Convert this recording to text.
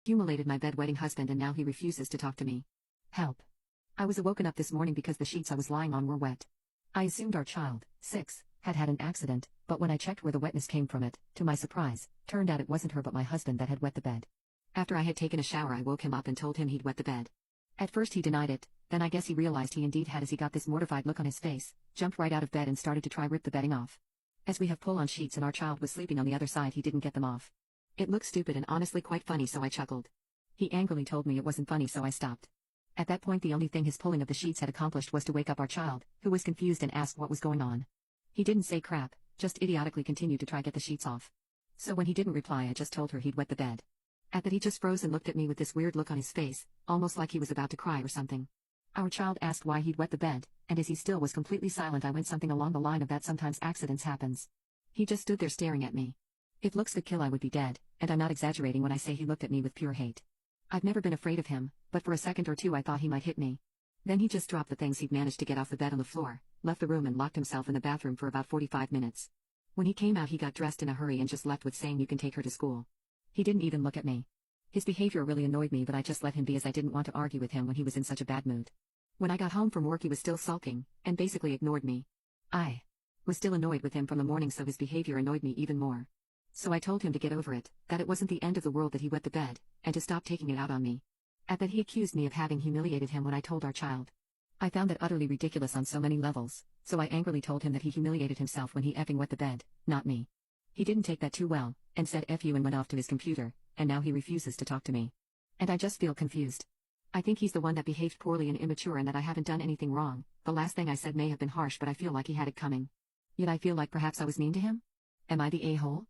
Humiliated my bedwetting husband and now he refuses to talk to me. Help. I was woken up this morning because the sheets I was lying on were wet. I assumed our child, 6, had had an accident, but when I checked where the wetness came from to my surprise, turned out it wasn't her but my husband that had wet the bed. After I had taken a shower I woke him up and told him he'd wet the bed. At first he denied it, then I guess he realized he indeed had as he got this mortified look on his face, jumped right out of bed and started to try rip the bedding off. As we have pull-on sheets and our child was sleeping on the other side he didn't get them off. It looked stupid and honestly quite funny so I chuckled. He angrily told me it wasn't funny so I stopped. At that point the only thing his pulling of the sheets had accomplished was to wake up our child, who was confused and asked what was going on. He didn't say crap, just idiotically continued to try get the sheets off. So when he didn't reply I just told her he'd wet the bed. At that he just froze and looked at me with this weird look on his face, almost like he was about to cry or something. Our child asked why he'd wet the bed, and as he still was completely silent I went something along the line of that sometimes accidents happens. He just stood there staring at me. If looks could kill I would be dead, and I'm not exaggerating when I say he looked at me with pure hate. I've never been afraid of him, but for a second or two I thought he might hit me. Then he just dropped the things he'd managed to get off the bed on the floor, left the room and locked himself in the bathroom for about 45 minutes. When he came out he got dressed in a hurry and just left with saying you can take her to school. He didn't even look at me. His behavior really annoyed me but I just let him be as I didn't want to argue with him when he was in such a bad mood. When I got home from work he was still sulking, and basically ignored me. I was still annoyed with him from the morning so his behavior annoyed me even more. So I told him to get over it, that it wasn't the end of the world that he wet the bed, and to stop taking it out on me. At that he accused me of having humiliated him when I told our child. I found that utterly ridiculous on so many levels, so I angrily told him that he humiliated himself when he effing wet the bed, not me. He didn't take that too well, and said F you and went off to his computer, and now he refuses to talk to me. And I just feel confused. I think he's the one that behaved poorly and immature and that I haven't done anything wrong. The last thing I said may have been harsh but I feel like he had it coming. Yet I feel like perhaps I was mean to him? Am I the a-hole?